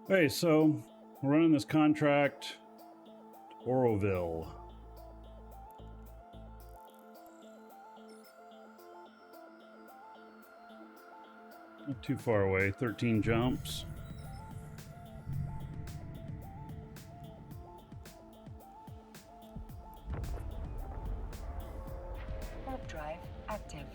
Hey, so we're running this contract to Oroville. Not too far away, 13 jumps. Warp drive active.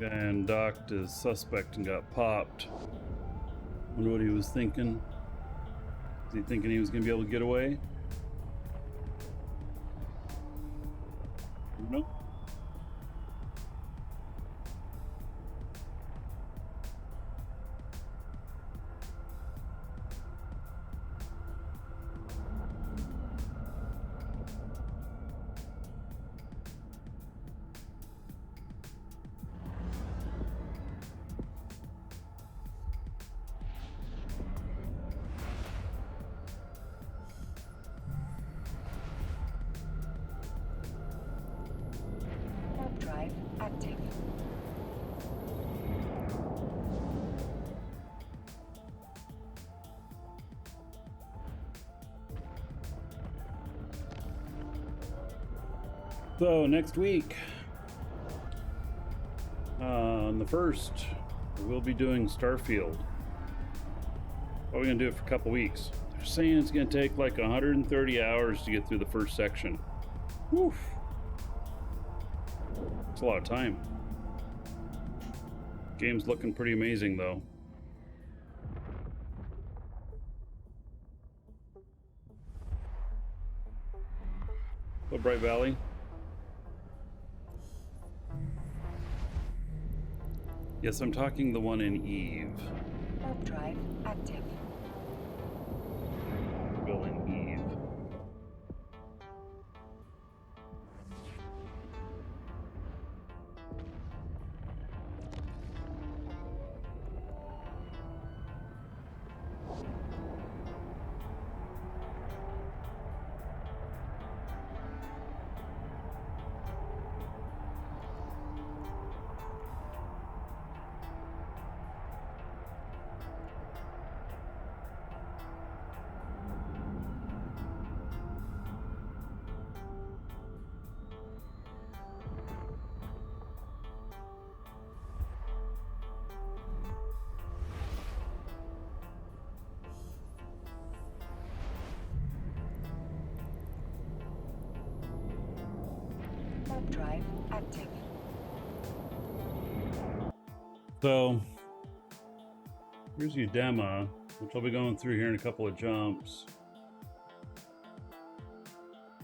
And docked as suspect and got popped. Wonder what he was thinking. Was he thinking he was going to be able to get away? Nope. Warp drive active. So next week, on the 1st, we'll be doing Starfield. We're going to do it for a couple weeks. They're saying it's going to take like 130 hours to get through the first section. Woof. It's a lot of time. Game's looking pretty amazing though. Hello, Bright Valley. Yes, I'm talking the one in Eve. Warp drive active. Bill in Eve. Warp drive active. So here's Udema, which I'll be going through here in a couple of jumps.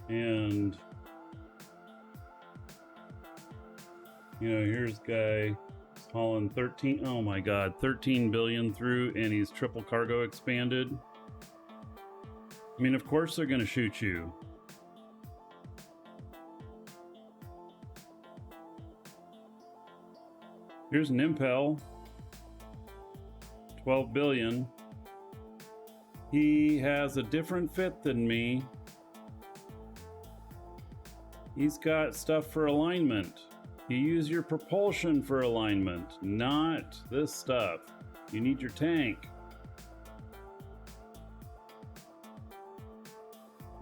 And you know, here's guy hauling 13, oh my god, 13 billion through, and he's triple cargo expanded. I mean, of course they're gonna shoot you. Here's an Impel, 12 billion. He has a different fit than me. He's got stuff for alignment. You use your propulsion for alignment, not this stuff. You need your tank.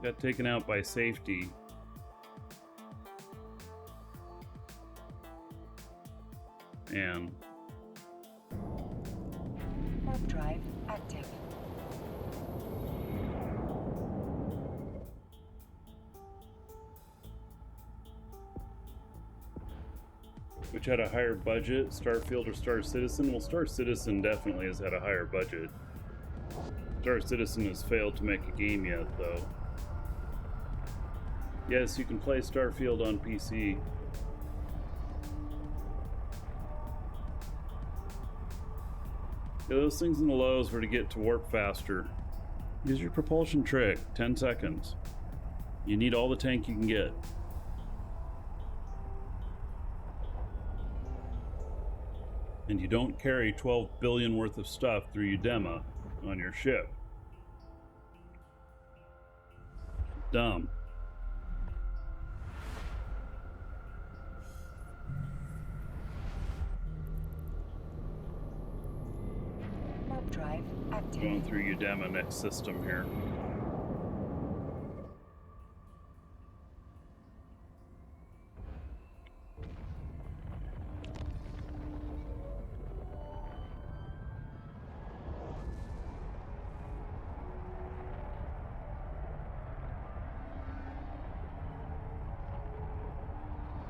Got taken out by safety. And Warp drive active. which had a higher budget, Starfield or Star Citizen? Well, Star Citizen definitely has had a higher budget. Star Citizen has failed to make a game yet, though. Yes, you can play Starfield on PC. Yeah, those things in the lows were to get to warp faster. Use your propulsion trick, 10 seconds. You need all the tank you can get. And you don't carry 12 billion worth of stuff through Udema on your ship. Dumb. Warp drive active. Going through Udema next system here.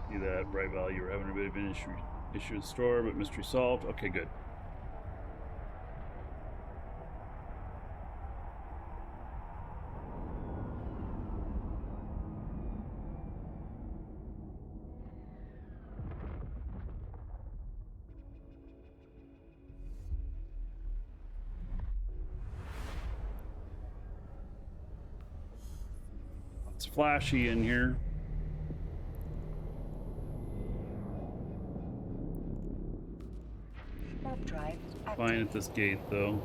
See that, bright value, we're having a bit of an issue with store, but mystery solved. Okay, good. It's flashy in here. Warp drive active. Fine at this gate, though.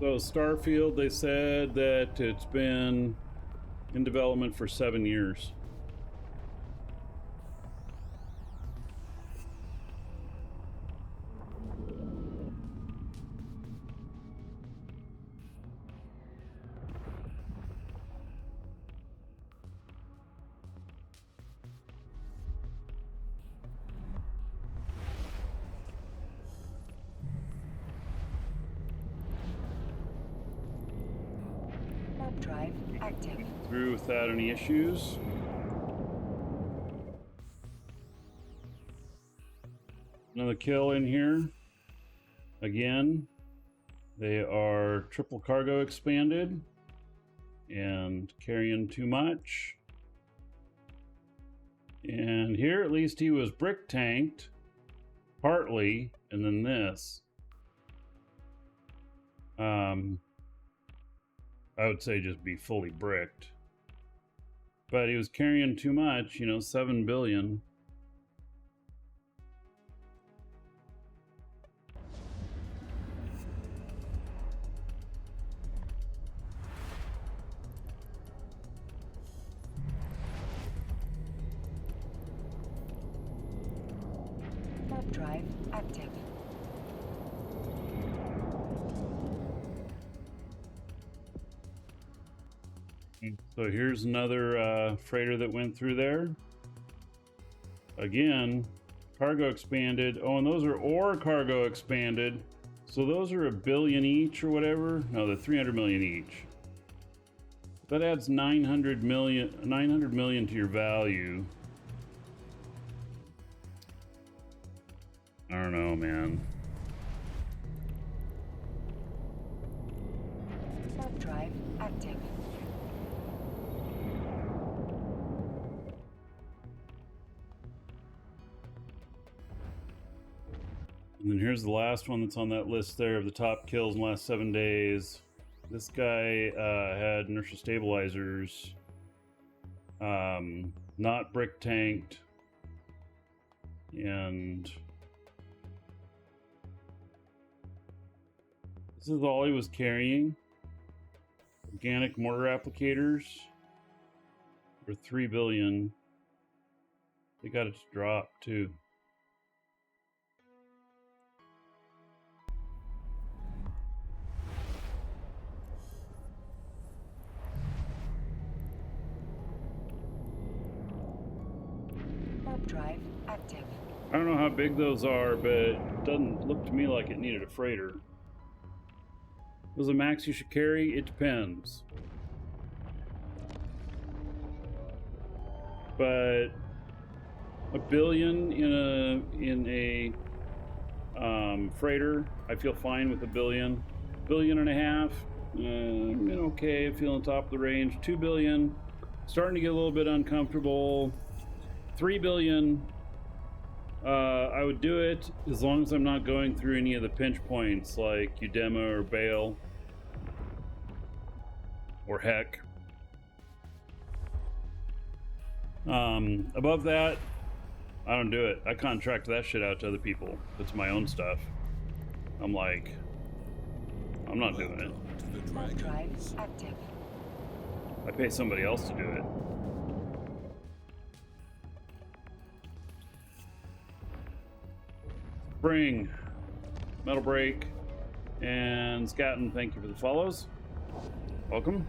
So Starfield, they said that it's been in development for 7 years. Warp drive active. Through without any issues. Another kill in here. Again, they are triple cargo expanded and carrying too much. And here at least he was brick tanked partly, and then this. I would say just be fully bricked. But he was carrying too much, you know, 7 billion. Warp drive active. So here's another freighter that went through there. Again, cargo expanded. Oh, and those are ore cargo expanded. So those are 1 billion each or whatever. No, they're 300 million each. That adds 900 million to your value. I don't know, man. Warp drive active. And then here's the last one that's on that list there of the top kills in the last 7 days. This guy had inertia stabilizers, not brick tanked, and this is all he was carrying. Organic mortar applicators for 3 billion. They got it to drop too. Warp drive active. I don't know how big those are, but it doesn't look to me like it needed a freighter. Was the max you should carry? It depends. But 1 billion in a freighter, I feel fine with 1 billion. 1.5 billion, okay, feeling top of the range. 2 billion, starting to get a little bit uncomfortable. 3 billion. I would do it as long as I'm not going through any of the pinch points like Udema or Bale or Heck. Above that, I don't do it. I contract that shit out to other people. It's my own stuff. I'm like, I'm not doing it. Warp drive active. I pay somebody else to do it. Spring, Metal Break, and Scatton, thank you for the follows. Welcome.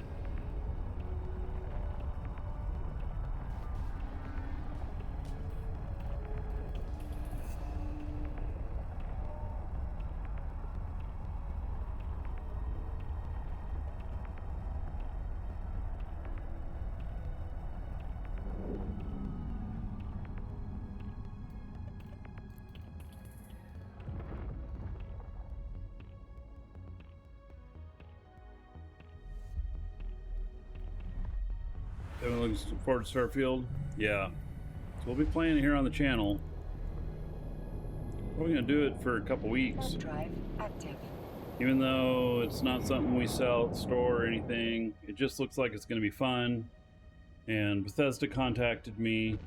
Everyone looks forward to Starfield. Yeah. So we'll be playing it here on the channel. We're going to do it for a couple weeks. Warp drive active. Even though it's not something we sell at the store or anything, it just looks like it's going to be fun. And Bethesda contacted me,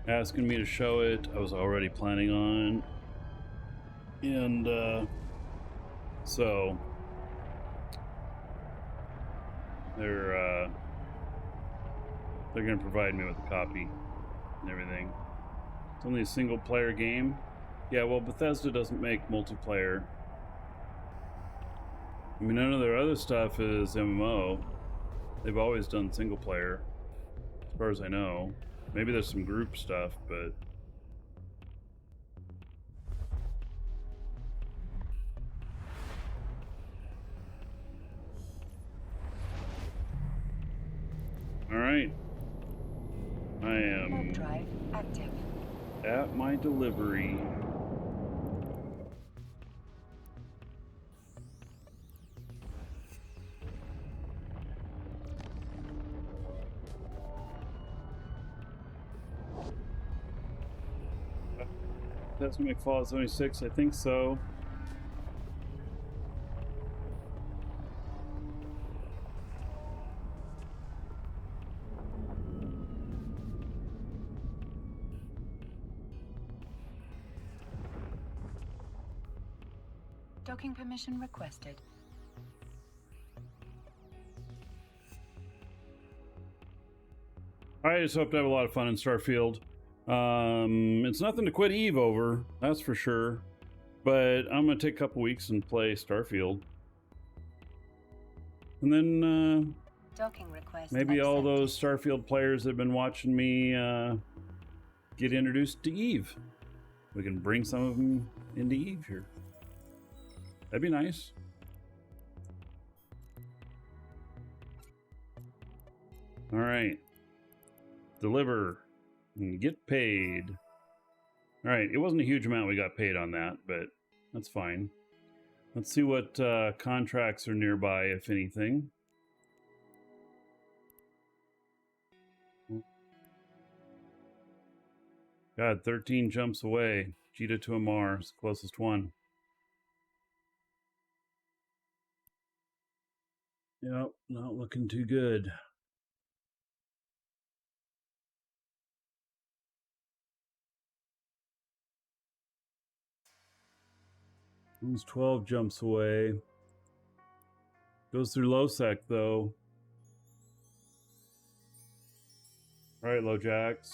asking me to show it. I was already planning on. And, so they're going to provide me with a copy and everything. It's only a single player game. Yeah, well, Bethesda doesn't make multiplayer. I mean, none of their other stuff is MMO. They've always done single player, as far as I know. Maybe there's some group stuff, but... Alright. I am Warp drive active. at my delivery. That's gonna make Fallout 76, I think so. Docking permission requested. I just hope to have a lot of fun in Starfield. It's nothing to quit Eve over, that's for sure. But I'm gonna take a couple weeks and play Starfield. And then Docking request maybe all accepted. those Starfield players that have been watching me get introduced to Eve. We can bring some of them into Eve here. That'd be nice. All right. Deliver and get paid. All right. It wasn't a huge amount we got paid on that, but that's fine. Let's see what contracts are nearby, if anything. God, 13 jumps away. Jita to Amar is the closest one. Yep, not looking too good. One's 12 jumps away. Goes through Losec, though. All right, Lojax.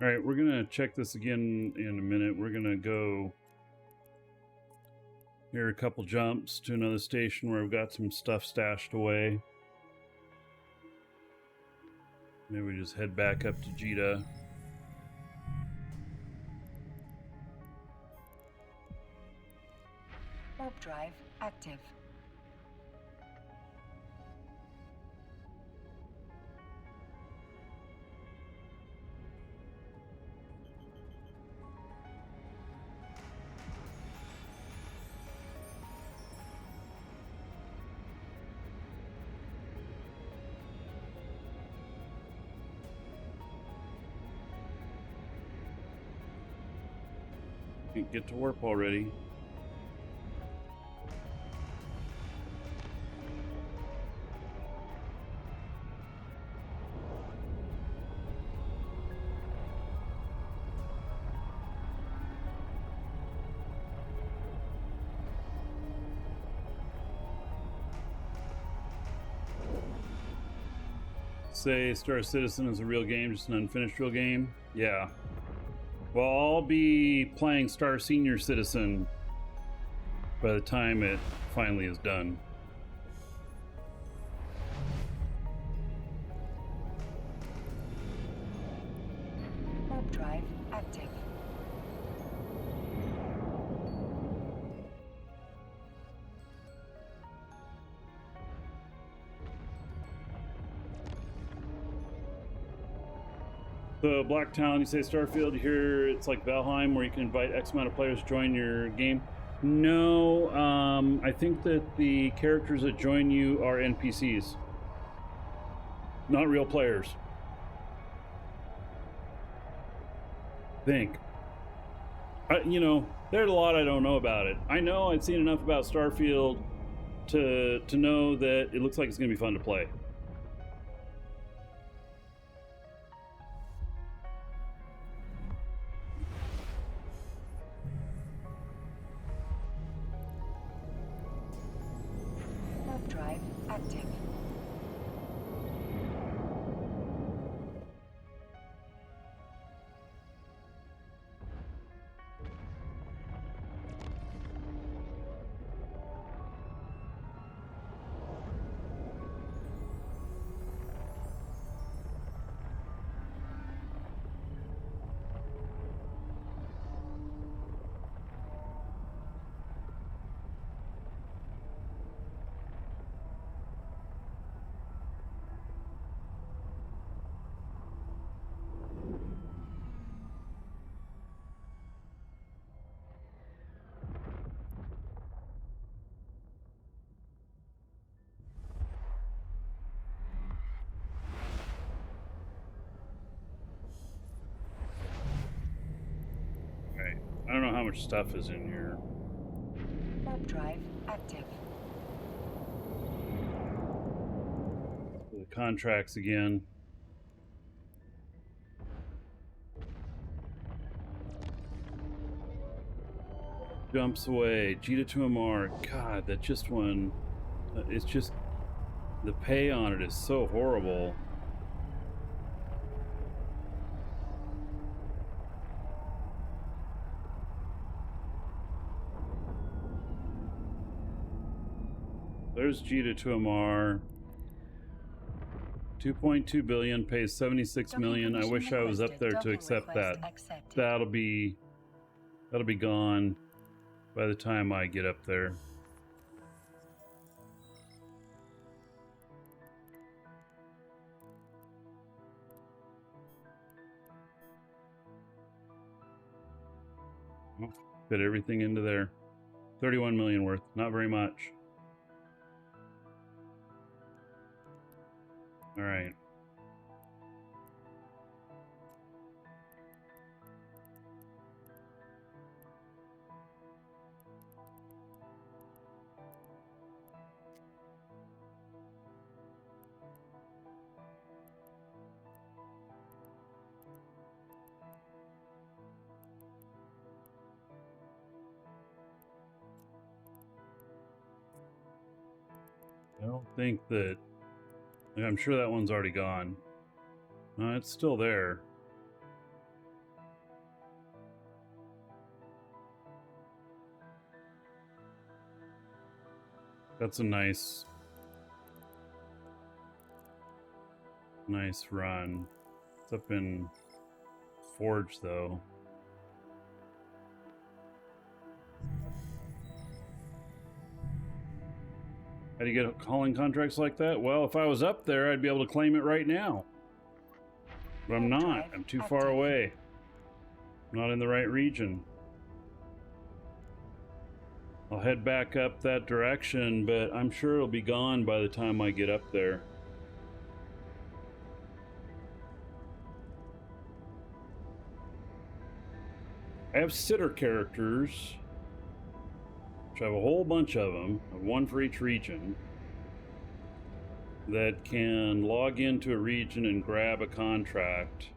All right, we're gonna check this again in a minute. We're gonna go here a couple jumps to another station where we've got some stuff stashed away. Maybe we just head back up to Jita. Warp drive active. Get to warp already. Say Star Citizen is a real game, just an unfinished real game. Yeah. Well, I'll be playing Star Senior Citizen by the time it finally is done. Warp drive active. So Blacktown, you say Starfield, here it's like Valheim where you can invite X amount of players to join your game. No, I think that the characters that join you are NPCs, not real players. Think. You know, there's a lot I don't know about it. I know I've seen enough about Starfield to know that it looks like it's going to be fun to play. Warp drive active. I don't know how much stuff is in here. Warp drive active. The contracts again. Jumps away. Jita to Amar. God, that just one. It's just. The pay on it is so horrible. There's Jita to Amar. 2.2 billion pays 76 million. I wish I was up there to accept that. That'll be gone by the time I get up there. Fit everything into there. 31 million worth, not very much. All right. I don't think that. I'm sure that one's already gone. No, it's still there. That's a nice run. It's up in Forge though. How do you get calling contracts like that? Well, if I was up there, I'd be able to claim it right now. But I'm not. I'm too far away. I'm not in the right region. I'll head back up that direction, but I'm sure it'll be gone by the time I get up there. I have sitter characters, which I have a whole bunch of them, one for each region, that can log into a region and grab a contract,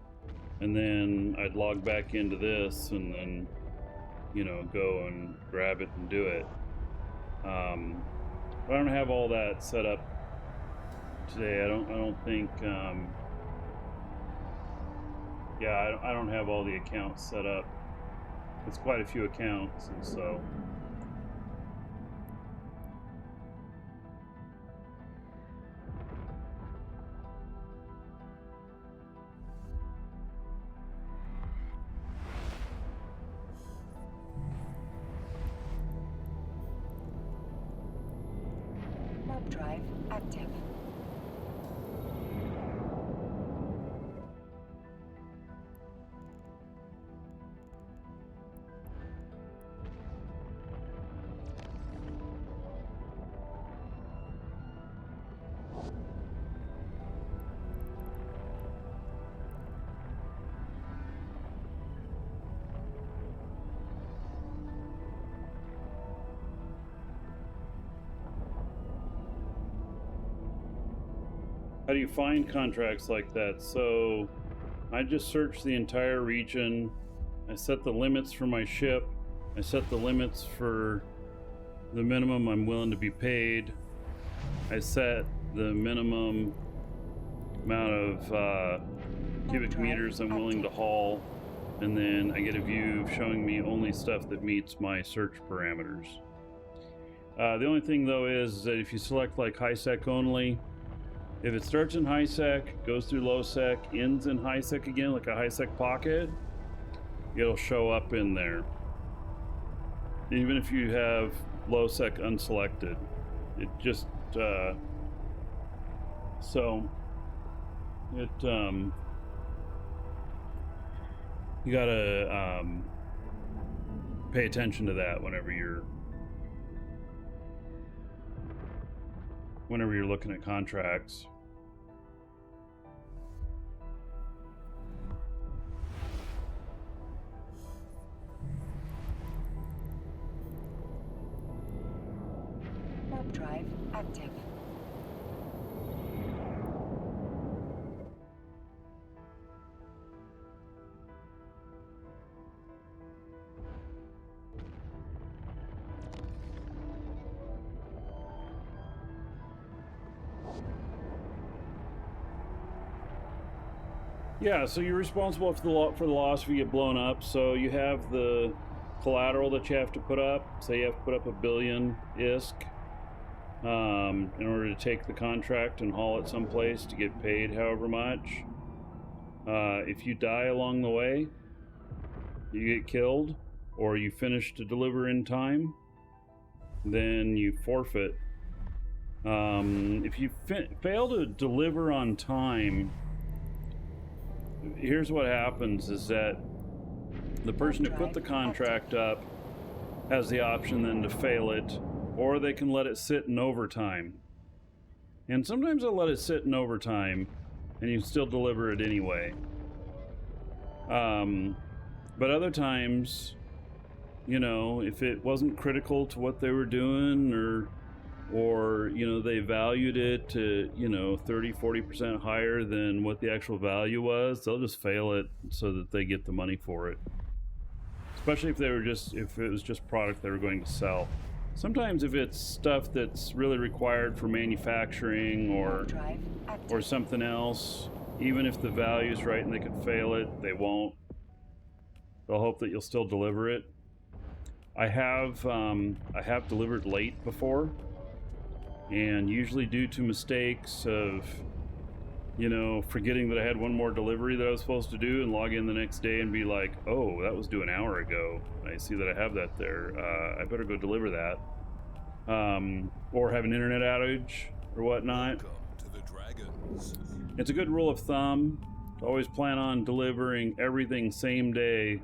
and then I'd log back into this and then, you know, go and grab it and do it. But I don't have all that set up today. I don't think, yeah, I don't have all the accounts set up. It's quite a few accounts, and so. Warp drive active. How do you find contracts like that? So I just search the entire region. I set the limits for my ship. I set the limits for the minimum I'm willing to be paid. I set the minimum amount of cubic meters I'm willing to haul. And then I get a view showing me only stuff that meets my search parameters. The only thing though is that if you select like high sec only, if it starts in high sec, goes through low sec, ends in high sec again, like a high sec pocket, it'll show up in there. Even if you have low sec unselected, it just, so it, you gotta, pay attention to that whenever you're looking at contracts. Warp drive active. Yeah, so you're responsible for the loss if you get blown up. So you have the collateral that you have to put up. Say you have to put up 1 billion ISK in order to take the contract and haul it someplace to get paid however much. If you die along the way, you get killed, or you finish to deliver in time, then you forfeit. If you fail to deliver on time, here's what happens is that the person who put the contract up has the option then to fail it, or they can let it sit in overtime. And sometimes they'll let it sit in overtime and you can still deliver it anyway. But other times, you know, if it wasn't critical to what they were doing, or you know, they valued it to, you know, 30-40% higher than what the actual value was, they'll just fail it so that they get the money for it. Especially if it was just product they were going to sell. Sometimes if it's stuff that's really required for manufacturing or something else, even if the value's right and they could fail it, they won't. They'll hope that you'll still deliver it. I have delivered late before, and usually due to mistakes of, you know, forgetting that I had one more delivery that I was supposed to do, and log in the next day and be like, oh, that was due an hour ago. I see that I have that there. I better go deliver that. Or have an internet outage or whatnot. Welcome to the Dragons. It's a good rule of thumb to always plan on delivering everything same day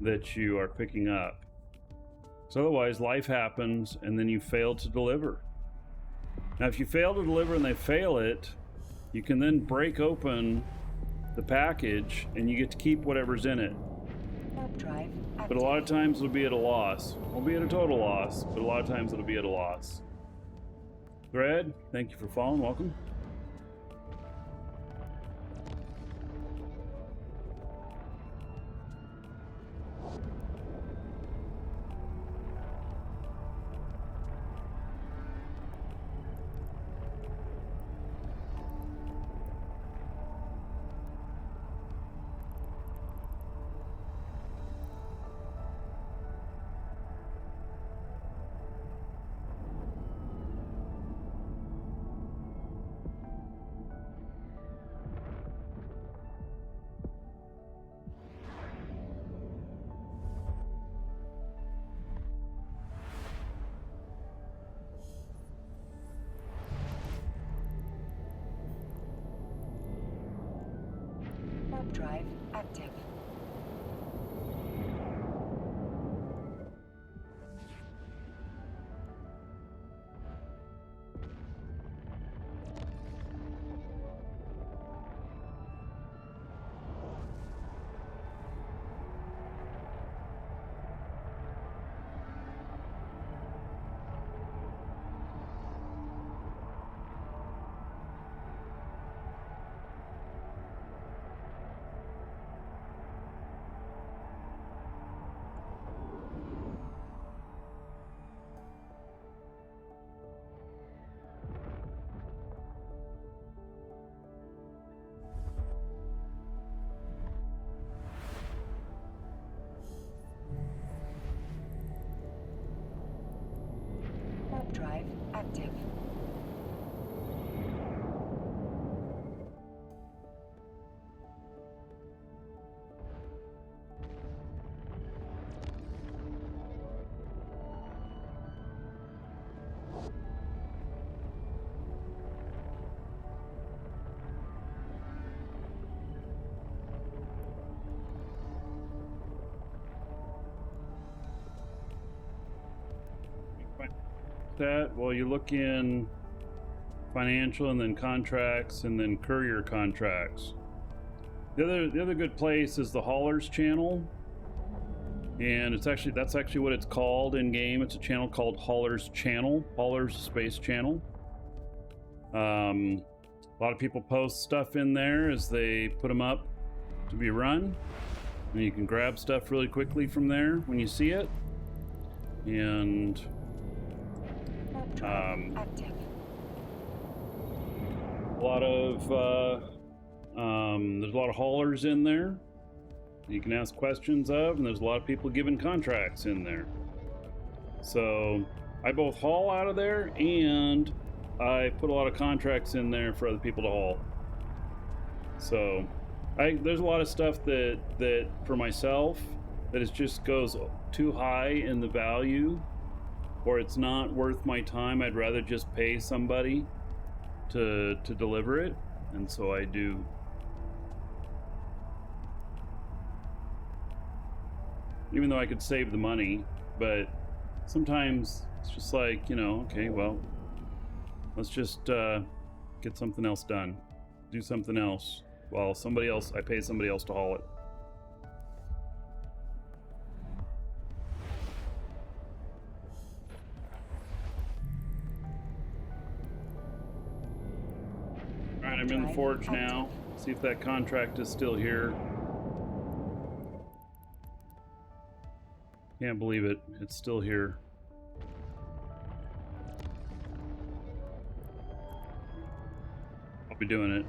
that you are picking up. So otherwise, life happens and then you fail to deliver. Now, if you fail to deliver and they fail it, you can then break open the package and you get to keep whatever's in it. Warp drive active. But a lot of times it'll be at a loss. Won't be at a total loss, but a lot of times it'll be at a loss. Thread, thank you for following. Welcome. Warp drive active. Warp drive active. That, well, you look in financial and then contracts and then courier contracts. The other good place is the haulers channel, and that's actually what it's called in game. It's a channel called haulers channel, haulers space channel. A lot of people post stuff in there as they put them up to be run, and you can grab stuff really quickly from there when you see it. And active. a lot of there's a lot of haulers in there you can ask questions of, and there's a lot of people giving contracts in there. So I both haul out of there and I put a lot of contracts in there for other people to haul. So there's a lot of stuff that for myself that it just goes too high in the value, or it's not worth my time. I'd rather just pay somebody to deliver it, and so I do. Even though I could save the money, but sometimes it's just like, okay, well, let's just get something else done, do something else, while I pay somebody else to haul it. I'm in the forge now. See if that contract is still here. Can't believe it. It's still here. I'll be doing it.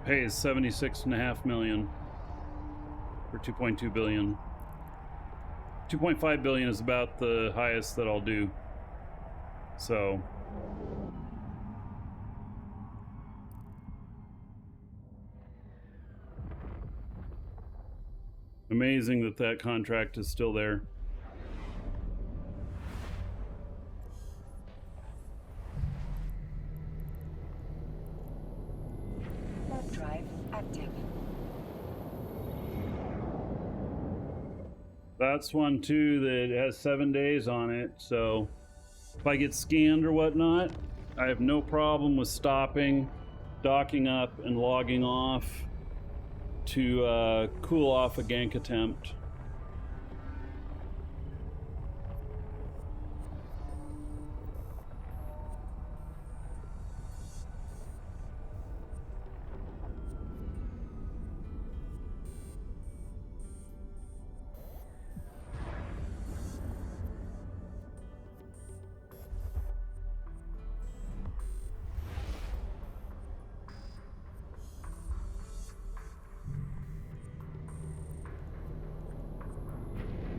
Pay is 76.5 million for 2.2 billion. 2.5 billion is about the highest that I'll do. So amazing that contract is still there. Warp drive active. That's one too that has 7 days on it, so if I get scanned or whatnot, I have no problem with stopping docking up and logging off to cool off a gank attempt.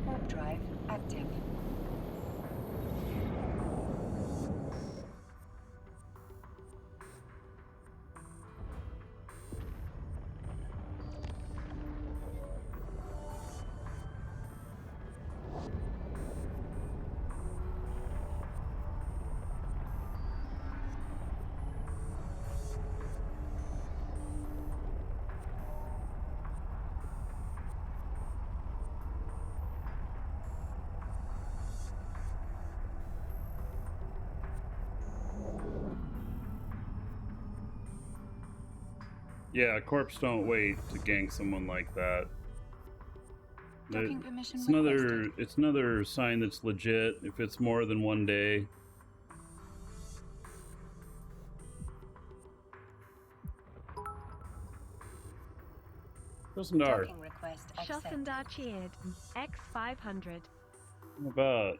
Warp drive active. Yeah, corpse don't wait to gank someone like that. Docking permission It's requested. another sign that's legit if it's more than one day. Rosendar, Docking request accepted. Shossendar cheered. X500. about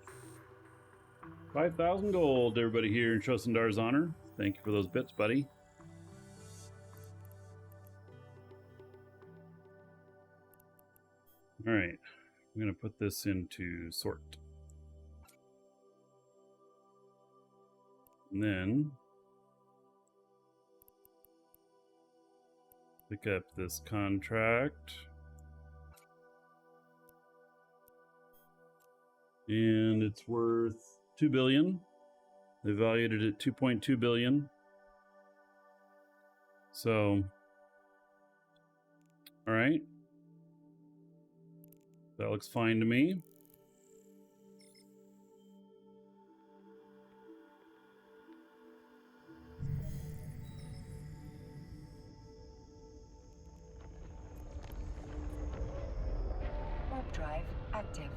5,000 gold, everybody here in Shosendar's honor. Thank you for those bits, buddy. All right, I'm gonna put this into sort. And then pick up this contract. And it's worth 2 billion. They valued it at 2.2 billion. So, all right. That looks fine to me. Warp drive active.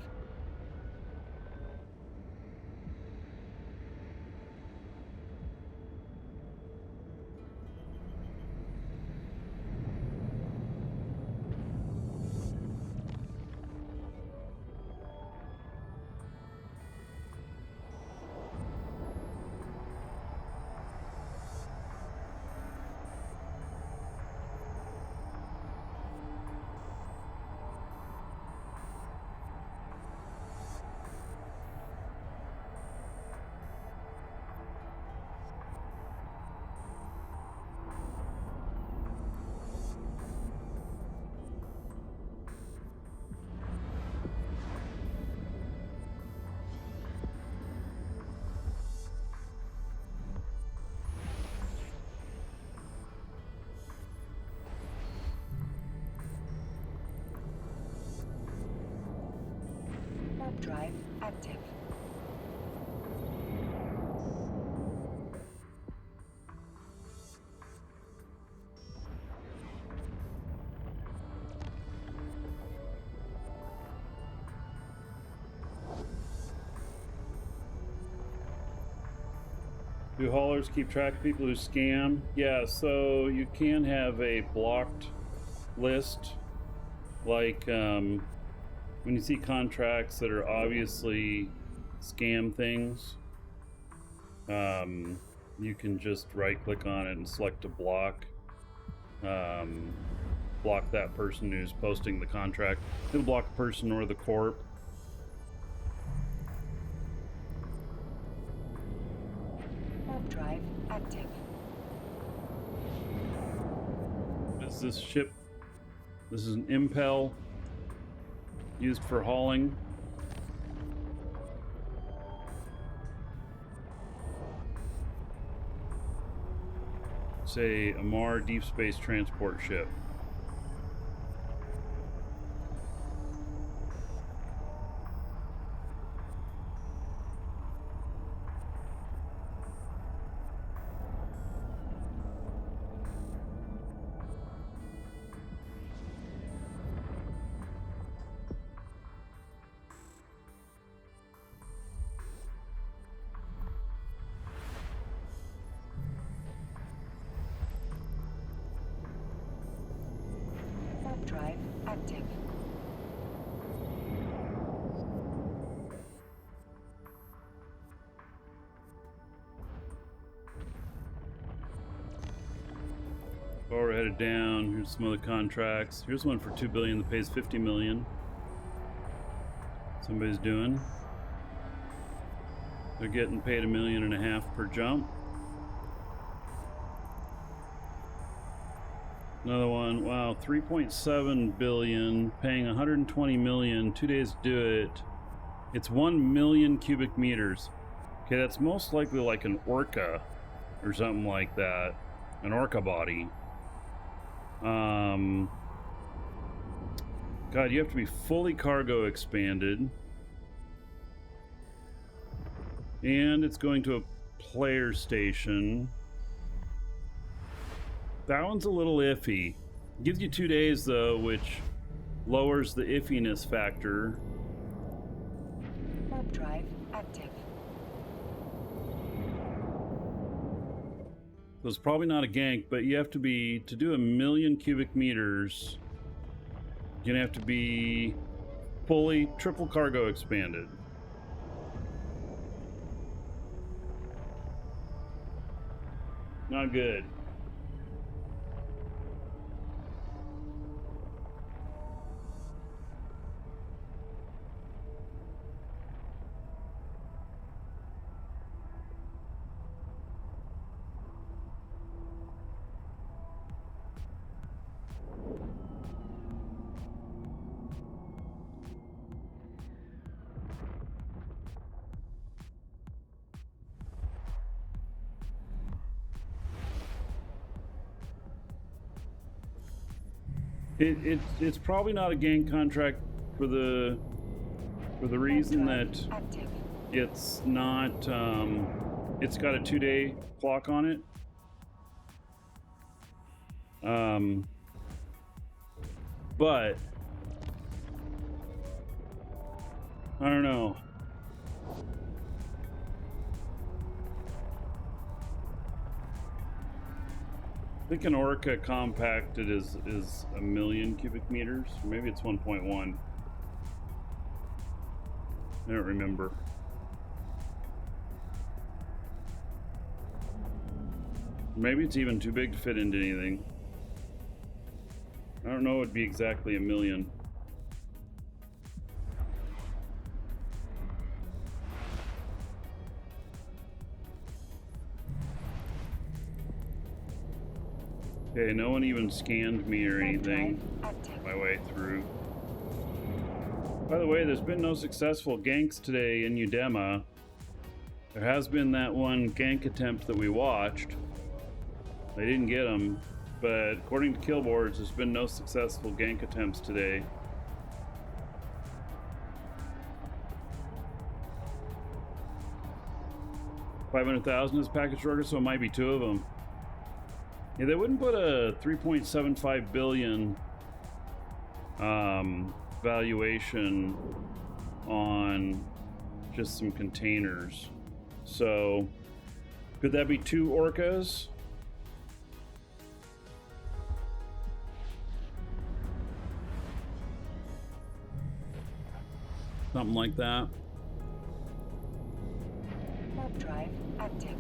Warp drive active. Do haulers keep track of people who scam? Yeah, so you can have a blocked list. Like when you see contracts that are obviously scam things, you can just right click on it and select a block. Block that person who's posting the contract. It'll block the person or the corp. Warp drive active. What is this ship? This is an impel used for hauling. It's a Amar deep space transport ship. active. Oh, we're headed down. Here's some other contracts. Here's one for 2 billion that pays 50 million. Somebody's doing. They're getting paid $1.5 million per jump. Another one. Wow, 3.7 billion, paying 120 million. 2 days to do it. It's 1 million cubic meters. Okay, that's most likely like an orca or something like that. An orca body. God, you have to be fully cargo expanded. And it's going to a player station. That one's a little iffy. Gives you 2 days though, which lowers the iffiness factor. Warp drive active. So it's probably not a gank, but you have to be, to do 1 million cubic meters, you're gonna have to be fully triple cargo expanded. Not good. It's probably not a gank contract for the reason that Active. it's not it's got a 2-day clock on it. But I don't know. I think an orca compacted is 1 million cubic meters. Maybe it's 1.1. I don't remember. Maybe it's even too big to fit into anything. I don't know, it'd be exactly 1 million. Okay, no one even scanned me or anything my way through. By the way, there's been no successful ganks today in Udema. There has been that one gank attempt that we watched. They didn't get them, but according to killboards, there's been no successful gank attempts today. $500,000 is package order, so it might be 2 of them. Yeah, they wouldn't put a 3.75 billion valuation on just some containers. So could that be 2 orcas? Something like that. Warp drive active.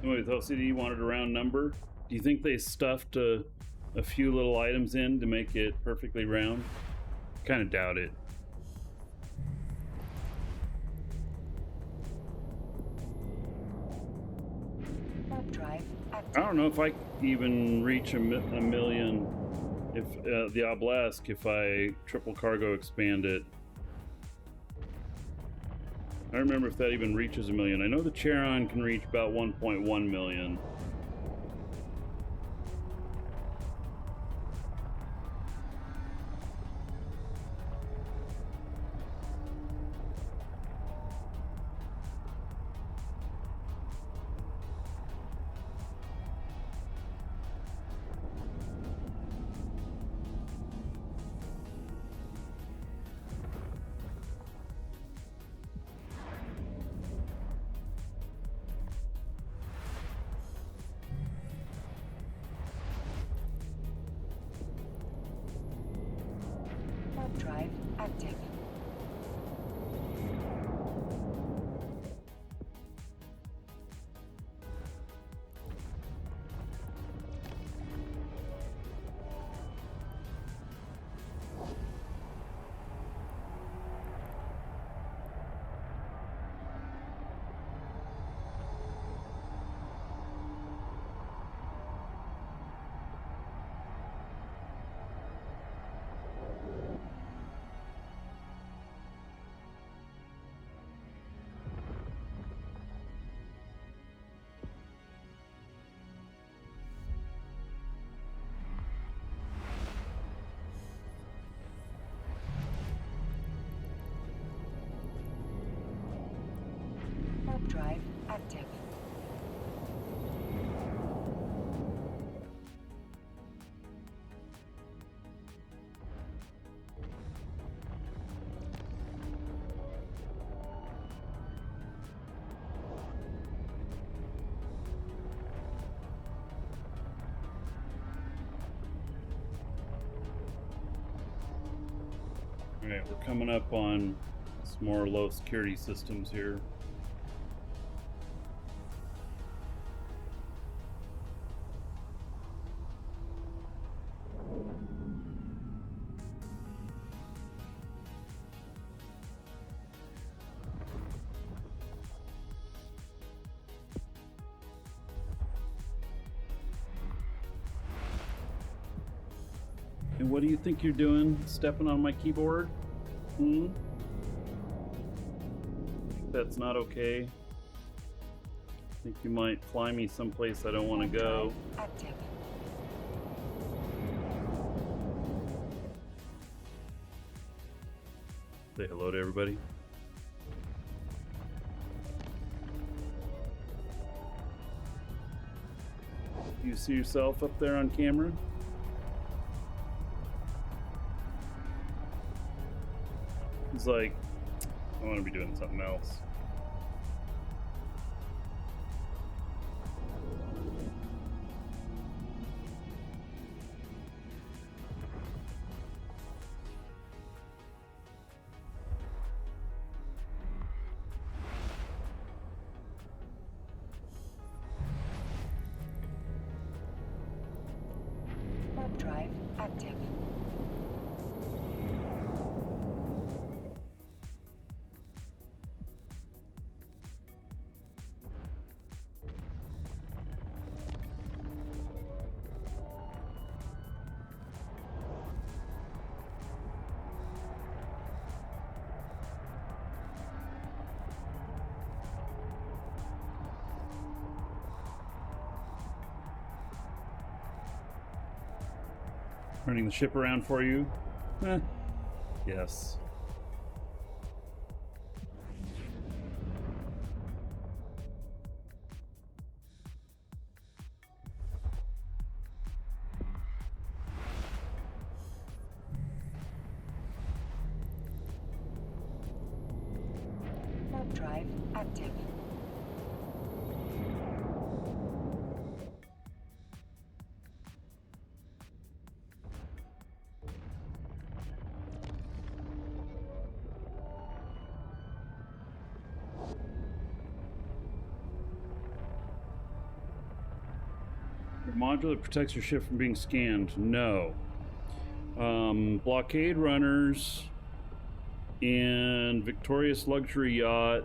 Somebody thought CD wanted a round number. Do you think they stuffed a few little items in to make it perfectly round? Kind of doubt it. Warp drive active. I don't know if I even reach a million if the obelisk if I triple cargo expand it. I don't remember if that even reaches 1 million. I know the Charon can reach about 1.1 million. Warp drive active. Warp drive active. All right, we're coming up on some more low security systems here. And what do you think you're doing, stepping on my keyboard? That's not okay. I think you might fly me someplace I don't want to go. Active. Say hello to everybody. You see yourself up there on camera? He's like, I want to be doing something else. Warp drive active. Turning the ship around for you? Yes. Warp drive active. Your module that protects your ship from being scanned? No. Blockade runners and Victorious Luxury Yacht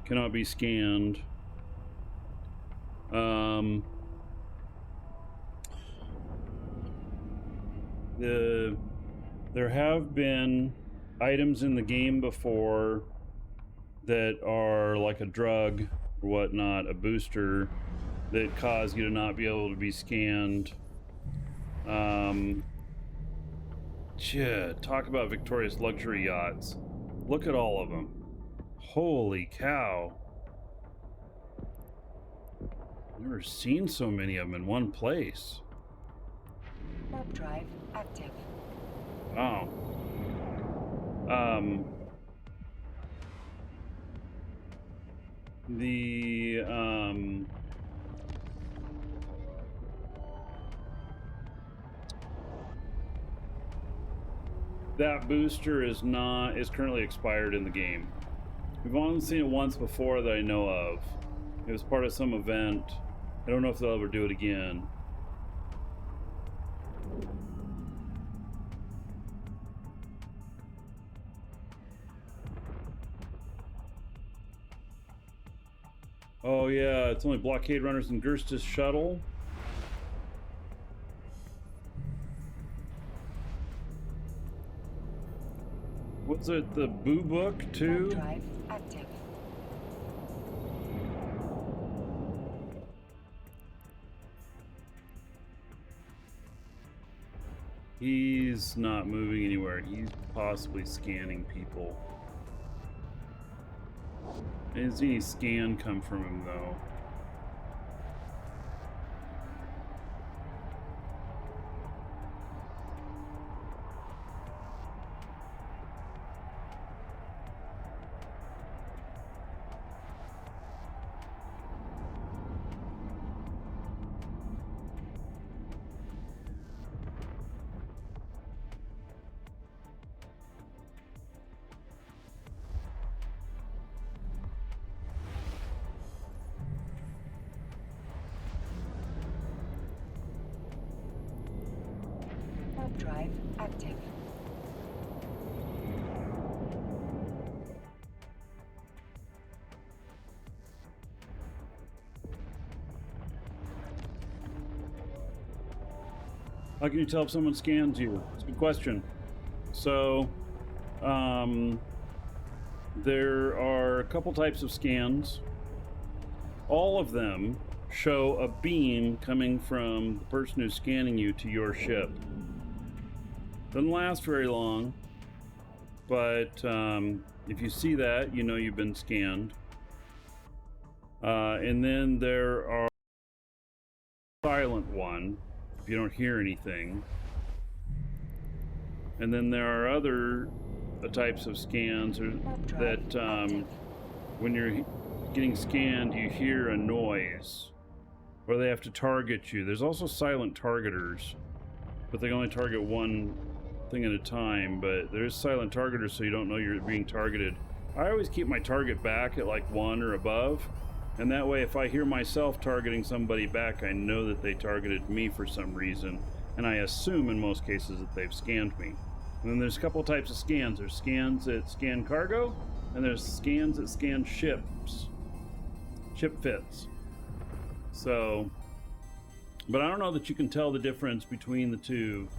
cannot be scanned. There have been items in the game before that are like a drug or whatnot, a booster, that cause you to not be able to be scanned. Talk about Victorious Luxury Yachts. Look at all of them. Holy cow. Never seen so many of them in one place. Warp drive active. Wow. that booster is currently expired in the game. We've only seen it once before that I know of. It was part of some event. I don't know if they'll ever do it again. Oh yeah, it's only blockade runners and Gersta's shuttle. Was it the Boo Book too? Warp drive active. He's not moving anywhere. He's possibly scanning people. I didn't see any scan come from him though. Warp drive active. How can you tell if someone scans you? It's a good question. So, there are a couple types of scans. All of them show a beam coming from the person who's scanning you to your ship. Doesn't last very long, but if you see that, you know you've been scanned. And then there are silent one, if you don't hear anything. And then there are other types of scans that when you're getting scanned, you hear a noise, or they have to target you. There's also silent targeters, but they can only target one thing at a time. But there's silent targeters, so you don't know you're being targeted. I always keep my target back at like 1 or above, and that way if I hear myself targeting somebody back, I know that they targeted me for some reason, and I assume in most cases that they've scanned me. And then there's a couple types of scans. There's scans that scan cargo, and there's scans that scan ship fits. So, but I don't know that you can tell the difference between the two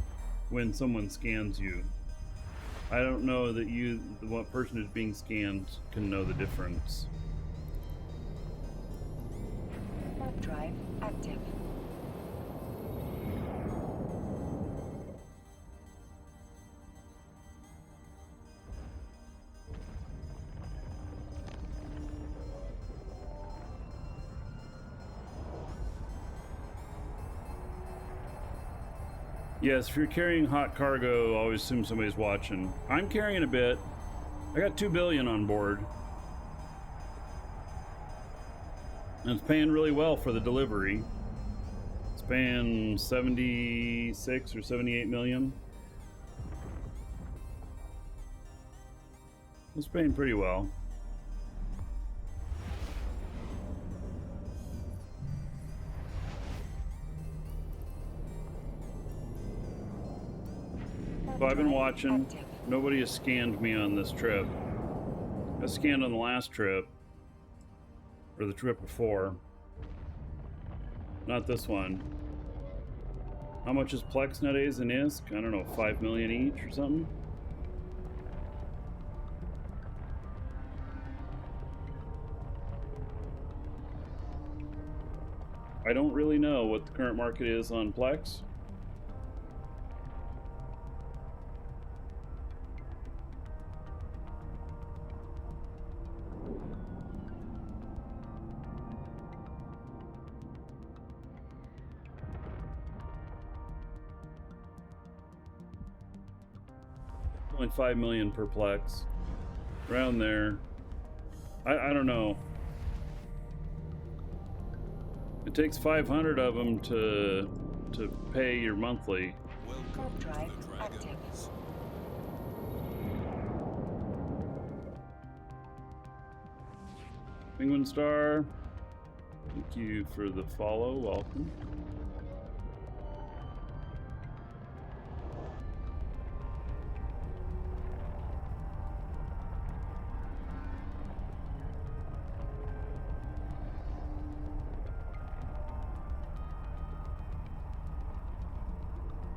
when someone scans you. I don't know that the one person who's being scanned can know the difference. Warp drive active. Yes, if you're carrying hot cargo, always assume somebody's watching. I'm carrying a bit. I got 2 billion on board. And it's paying really well for the delivery. It's paying 76 or 78 million. It's paying pretty well. So I've been watching. Nobody has scanned me on this trip. I scanned on the last trip. Or the trip before. Not this one. How much is Plex nowadays in ISK? I don't know, 5 million each or something? I don't really know what the current market is on Plex. Only 5 million per Plex. Around there. I don't know. It takes 500 of them to pay your monthly. Welcome Warp to drive the active. Dragons. Penguin Star, thank you for the follow. Welcome.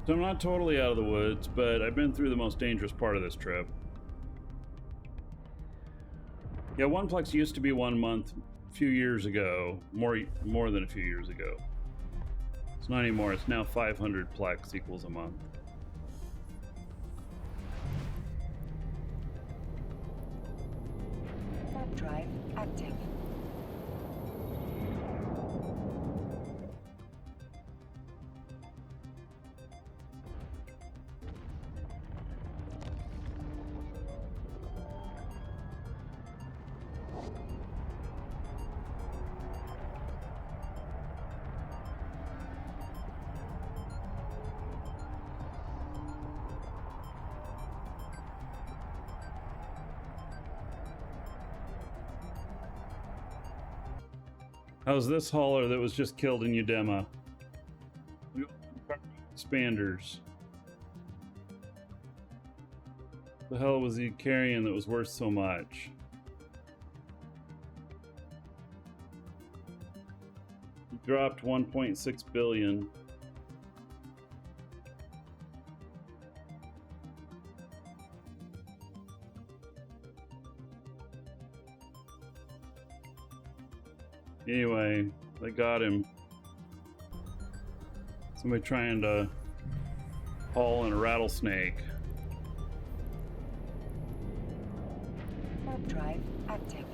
So I'm not totally out of the woods, but I've been through the most dangerous part of this trip. Yeah, OnePlex used to be 1 month a few years ago, more than a few years ago. It's not anymore. It's now 500 plex equals a month. Warp drive active. How's this hauler that was just killed in Udema? Expanders. The hell was he carrying that was worth so much? He dropped 1.6 billion. Anyway, they got him. Somebody trying to haul in a rattlesnake. Warp drive active.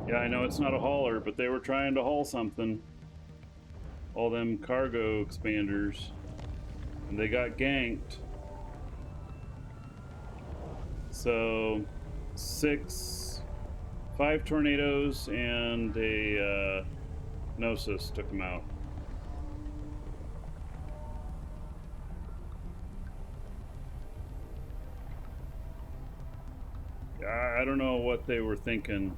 Yeah, I know it's not a hauler, but they were trying to haul something. All them cargo expanders. And they got ganked. So, 5 tornadoes and a Gnosis took them out. I don't know what they were thinking.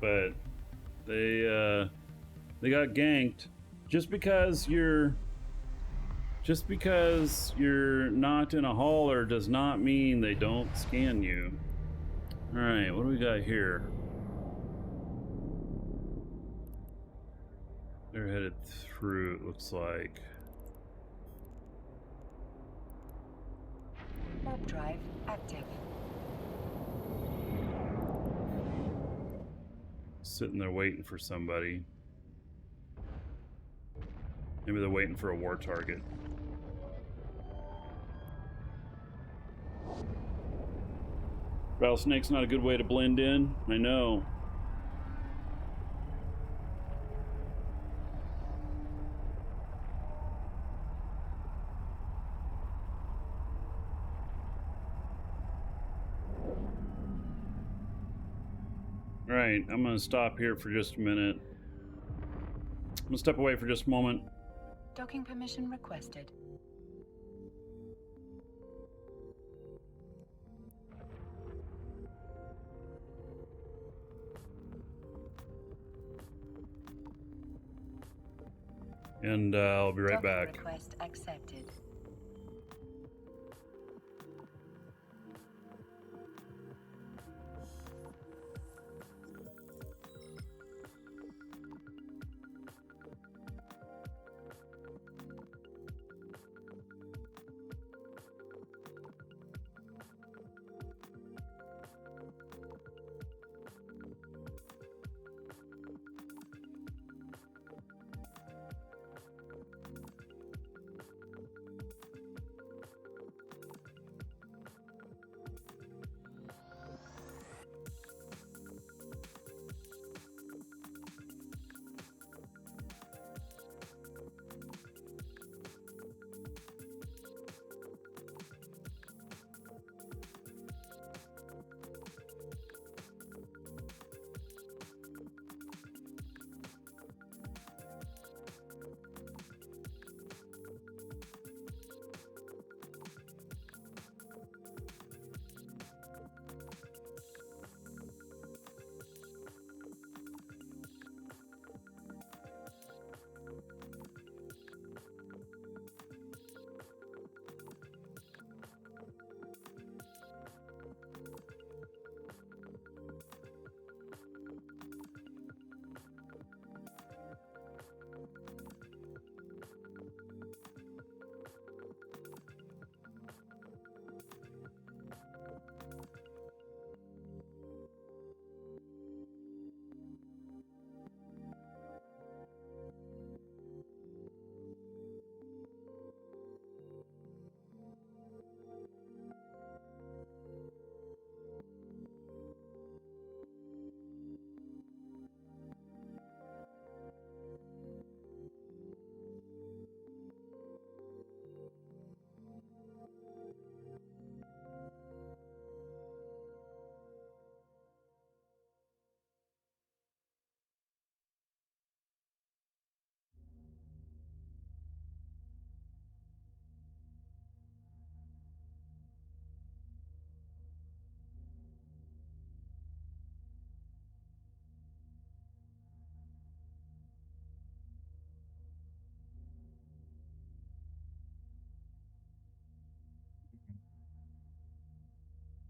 But they got ganked. Just because you're not in a hauler does not mean they don't scan you. All right, what do we got here? They're headed through, it looks like. Warp drive active. Sitting there waiting for somebody. Maybe they're waiting for a war target. Rattlesnake's not a good way to blend in, I know. Alright, I'm gonna stop here for just a minute. I'm gonna step away for just a moment. Docking permission requested. And I'll be right Docking back. request accepted.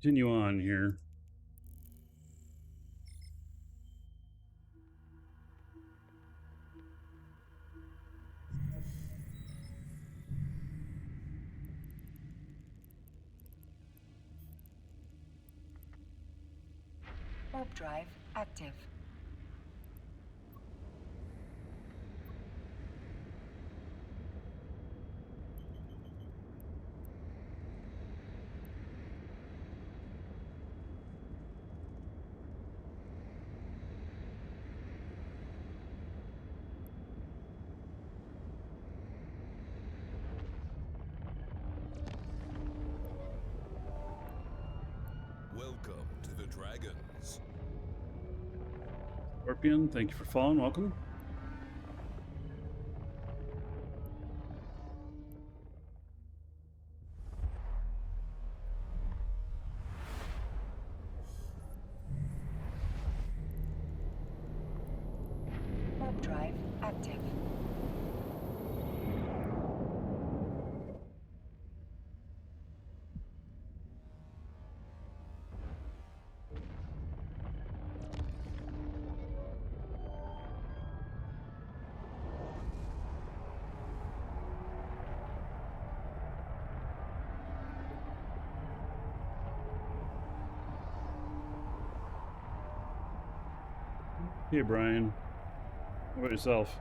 Continue on here. Warp drive active. Welcome to the Dragons. Scorpion, thank you for following. Welcome. Warp drive active. Hey, Brian. How about yourself?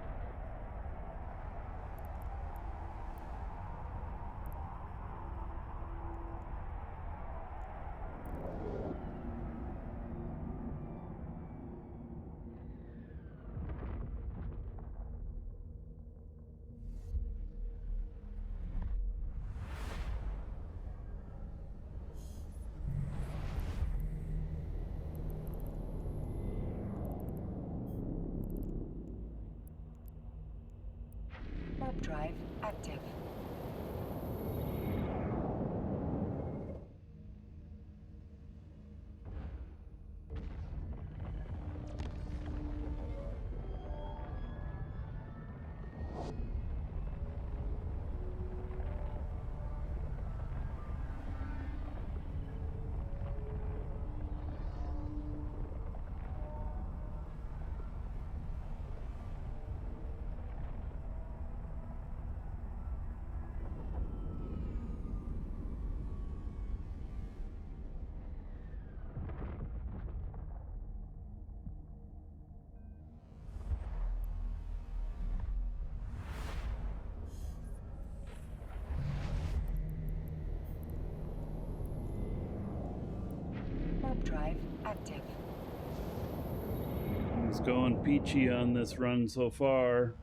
Warp drive active. Warp drive active. It's going peachy on this run so far.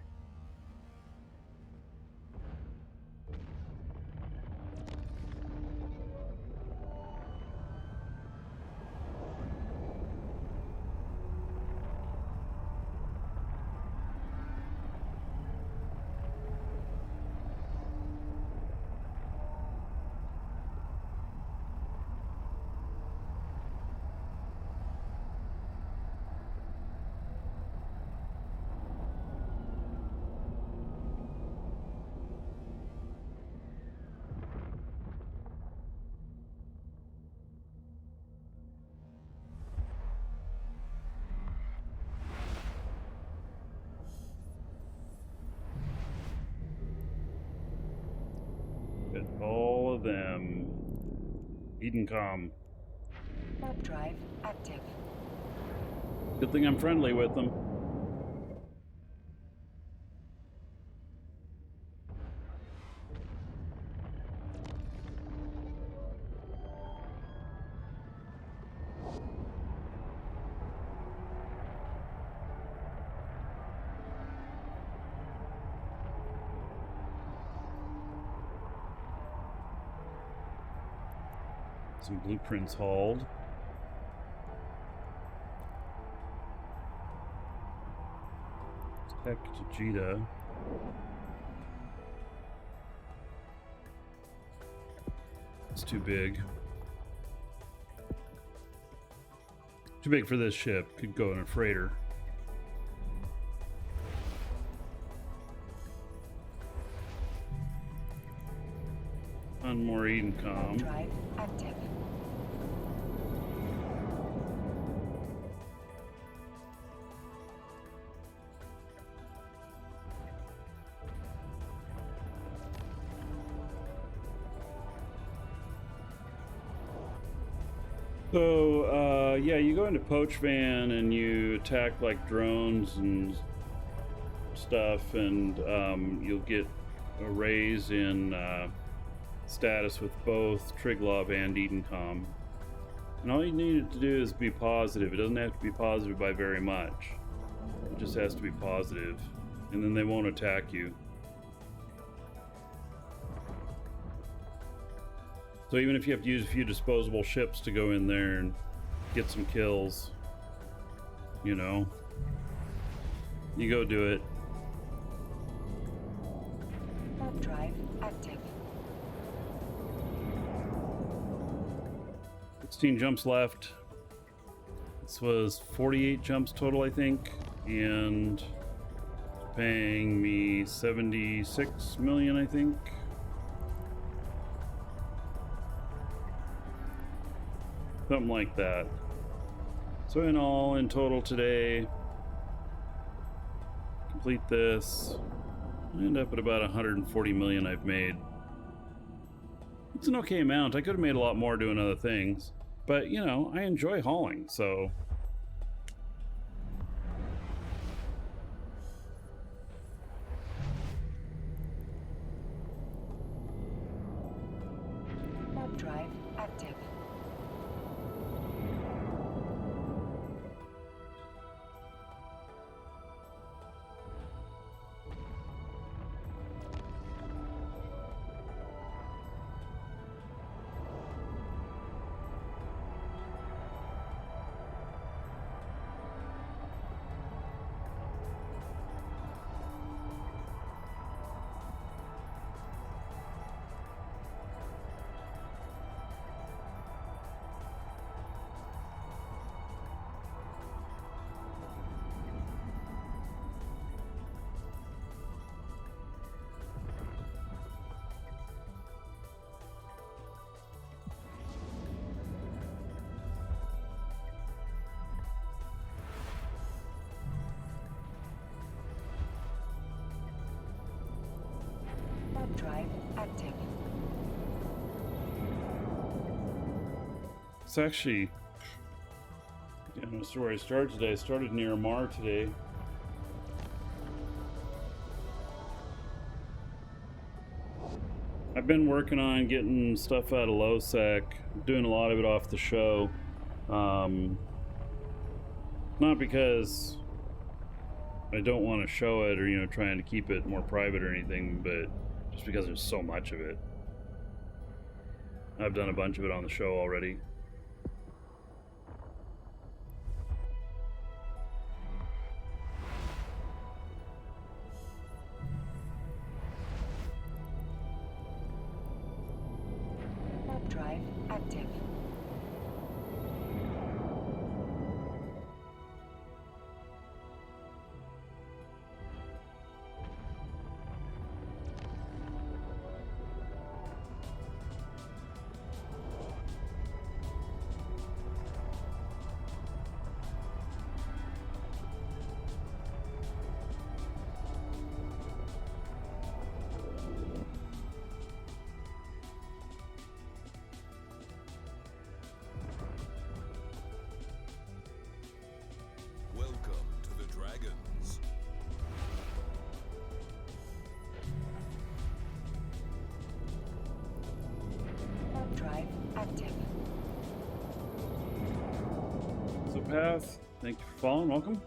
Get all of them. Eden calm. Warp drive active. Good thing I'm friendly with them. Some blueprints hauled. Tech to Jita. It's too big. Too big for this ship. Could go in a freighter. On more Warp Edencom. drive active. So, yeah, you go into Poach Van and you attack like drones and stuff, and you'll get a raise in status with both Triglav and Edencom. And all you need to do is be positive. It doesn't have to be positive by very much. It just has to be positive, and then they won't attack you. So even if you have to use a few disposable ships to go in there and get some kills, you know, you go do it. Warp drive active. 16 jumps left. This was 48 jumps total, I think, and paying me 76 million, I think. Something like that. So in all, in total today, complete this, I end up at about 140 million I've made. It's an okay amount. I could have made a lot more doing other things, but you know, I enjoy hauling, so. Warp drive active. Warp drive active. It's actually, yeah, I'm not sure where I started today. I started near Mar today. I've been working on getting stuff out of LowSec, doing a lot of it off the show. Not because I don't want to show it or, you know, trying to keep it more private or anything, but just because there's so much of it. I've done a bunch of it on the show already. Warp drive active. Welcome to the Dragons. Warp drive active. So Path, thank you for following, welcome.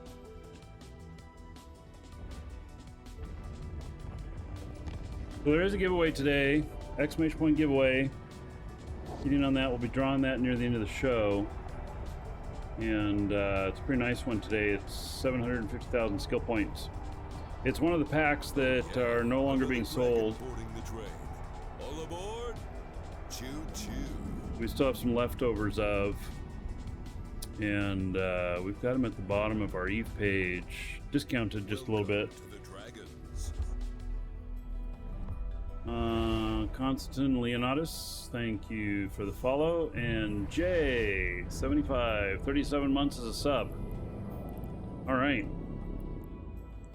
So there is a giveaway today, exclamation point giveaway. Get in on that, we'll be drawing that near the end of the show. And it's a pretty nice one today. It's 750,000 skill points. It's one of the packs that are no longer being sold. Boarding the train. All aboard. Choo choo. We still have some leftovers of. And we've got them at the bottom of our Eve page, discounted just a little bit. To the Dragons. Constantine Leonatus, thank you for the follow. And Jay, 75, 37 months as a sub. All right.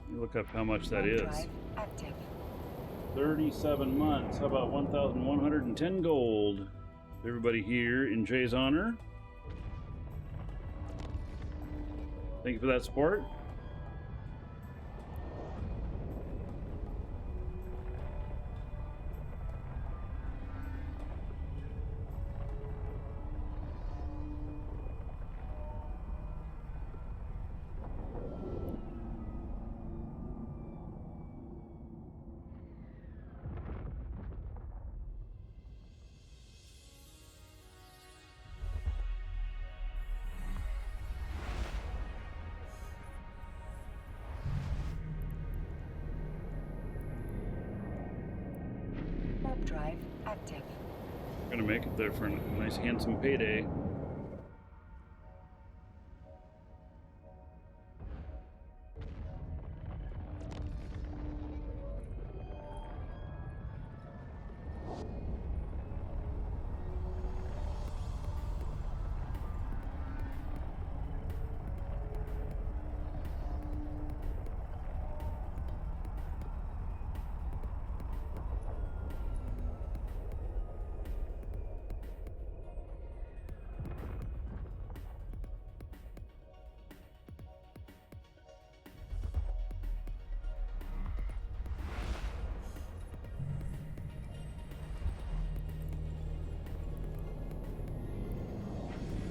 Let me look up how much that Warp is. drive active. 37 months. How about 1,110 gold? Everybody here in Jay's honor. Thank you for that support. Warp drive active. We're gonna make it there for a nice handsome payday.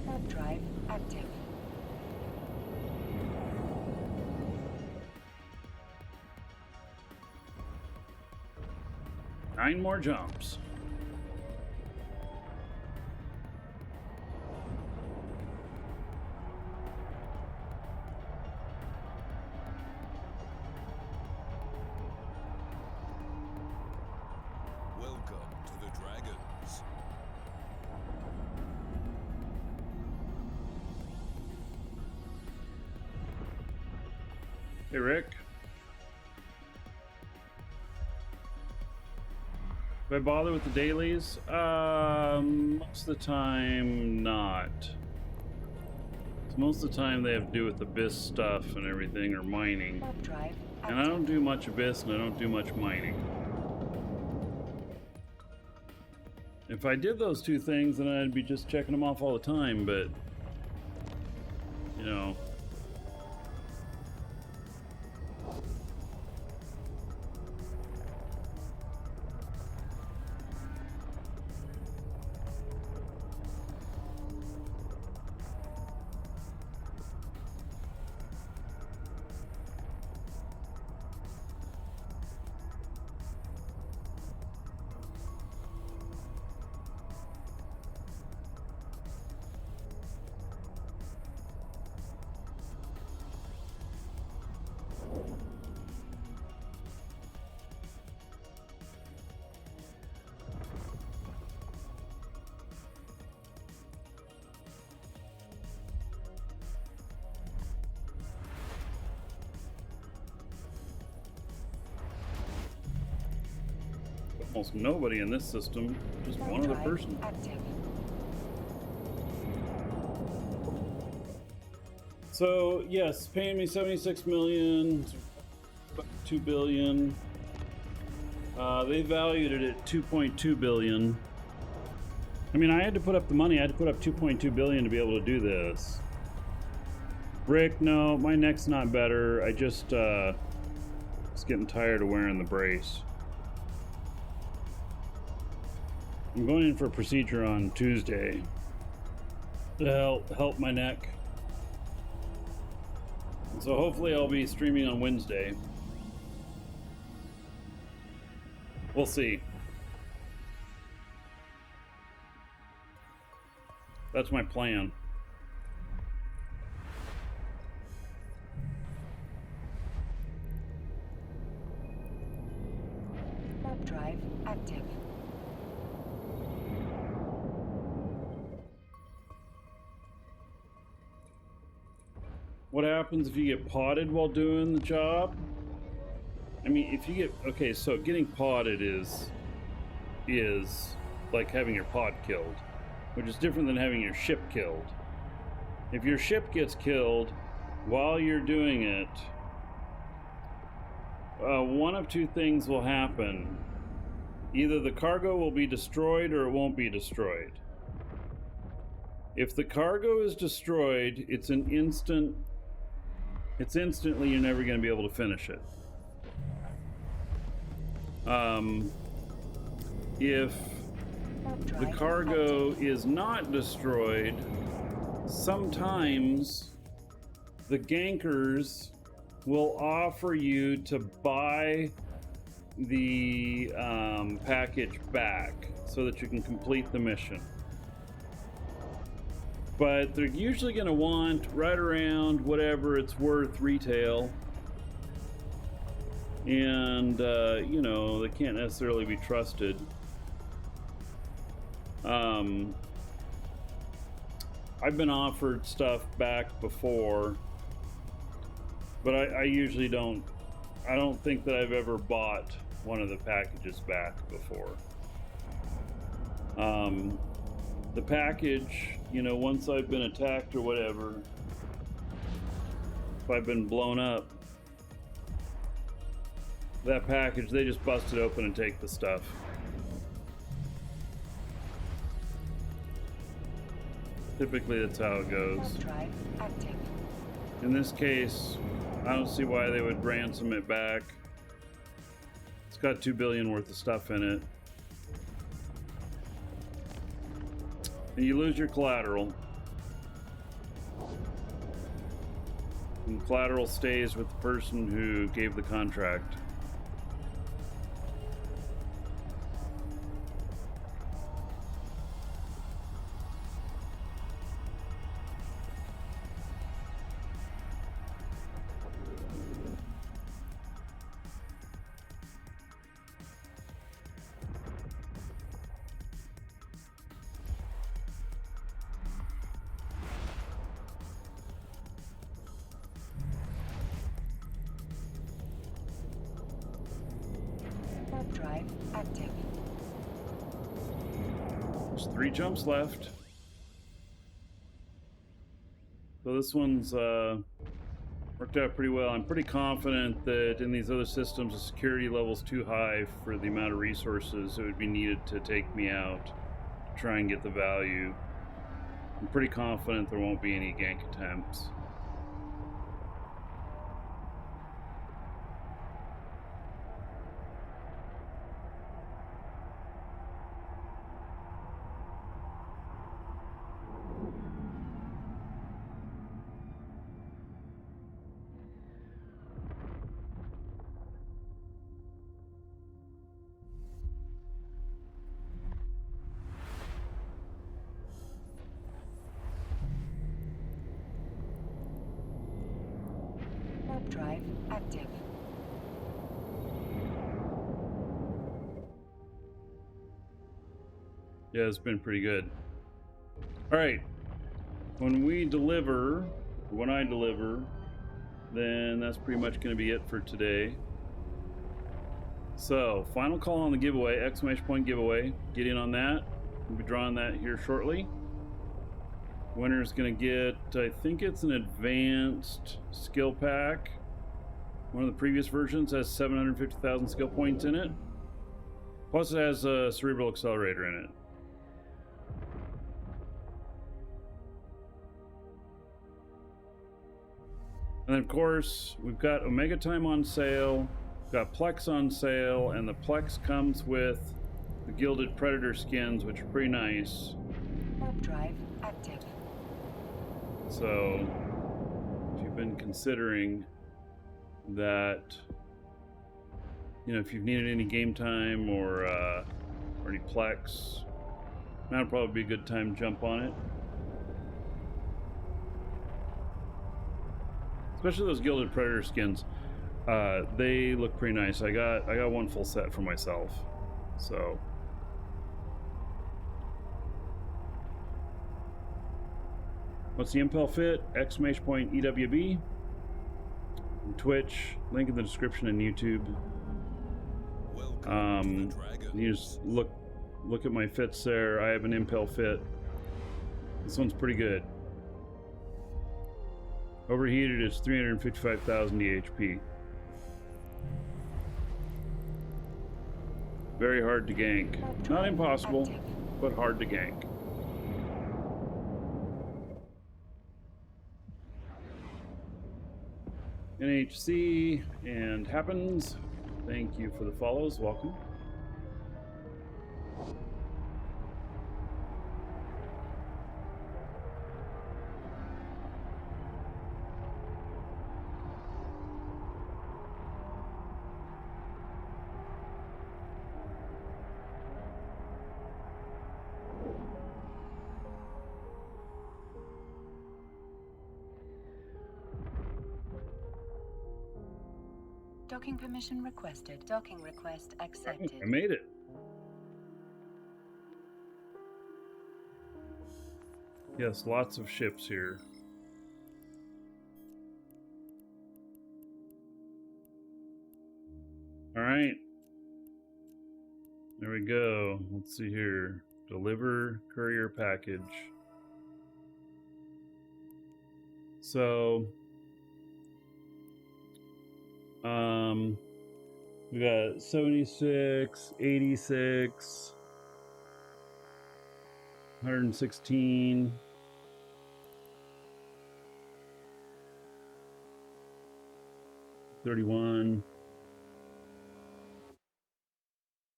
Warp drive active. Nine more jumps. Welcome to the Dragons. Hey, Rick. Do I bother with the dailies? Most of the time, not. So most of the time, they have to do with Abyss stuff and everything, or mining. Warp drive And I active. don't do much Abyss, and I don't do much mining. If I did those two things, then I'd be just checking them off all the time, but... You know... Almost nobody in this system, just Warp one other drive person. active. So yes, paying me 76 million, 2 billion. They valued it at 2.2 billion. I mean, I had to put up the money. I had to put up 2.2 billion to be able to do this. Rick, no, my neck's not better. I just was getting tired of wearing the brace. I'm going in for a procedure on Tuesday to help my neck. So hopefully I'll be streaming on Wednesday. We'll see. That's my plan. Warp drive active. What happens if you get potted while doing the job? I mean, if you get... Okay, so getting potted is like having your pod killed, which is different than having your ship killed. If your ship gets killed while you're doing it, one of two things will happen. Either the cargo will be destroyed or it won't be destroyed. If the cargo is destroyed, it's an instant it's instantly you're never going to be able to finish it. If the cargo is not destroyed, sometimes the gankers will offer you to buy the package back so that you can complete the mission. But they're usually going to want right around whatever it's worth retail. And, you know, they can't necessarily be trusted. I've been offered stuff back before, but I usually don't. I don't think that I've ever bought one of the packages back before. The package, you know, once I've been attacked or whatever, if I've been blown up, that package, they just bust it open and take the stuff. Typically, that's how it goes. Drive active. In this case, I don't see why they would ransom it back. It's got $2 billion worth of stuff in it. And you lose your collateral. And collateral stays with the person who gave the contract. Drive active. There's 3 jumps left. So this one's worked out pretty well. I'm pretty confident that in these other systems, the security level's too high for the amount of resources that would be needed to take me out to try and get the value. I'm pretty confident there won't be any gank attempts. Drive active. Yeah, it's been pretty good. All right, when I deliver, then that's pretty much going to be it for today. So, final call on the giveaway, exclamation point giveaway. Get in on that. We'll be drawing that here shortly. Winner's going to get, I think it's an advanced skill pack. One of the previous versions has 750,000 skill points in it. Plus it has a cerebral accelerator in it. And then of course, we've got Omega Time on sale, we've got Plex on sale, and the Plex comes with the Gilded Predator skins, which are pretty nice. Drive active. So, if you've been considering that, you know, if you've needed any game time or any Plex, that'll probably be a good time to jump on it. Especially those Gilded Predator skins, they look pretty nice. I got one full set for myself, so. What's the Impel Fit? Exclamation point EWB. Twitch, link in the description, and YouTube. You just look at my fits there. I have an Impel Fit. This one's pretty good. Overheated is 355,000 DHP. Very hard to gank. Not impossible, but hard to gank. NHC and Happens. Thank you for the follows. Welcome. Docking permission requested. Docking request accepted. I made it. Yes, lots of ships here. All right. There we go. Let's see here. Deliver courier package. So, we got 76, 86, 116.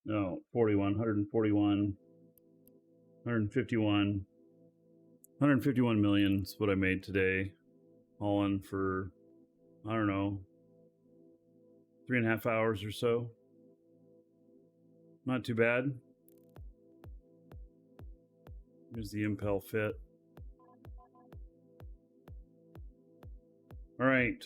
No, 41, 141, 151. 151 million is what I made today. All in for, I don't know, 3.5 hours or so. Not too bad. Here's the impel fit. All right.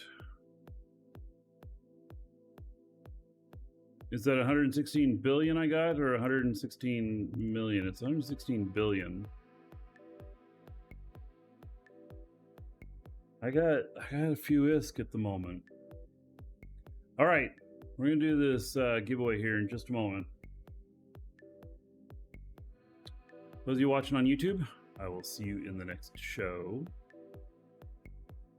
Is that 116 billion I got or 116 million? It's 116 billion. I got a few ISK at the moment. All right, we're gonna do this giveaway here in just a moment. Those of you watching on YouTube, I will see you in the next show.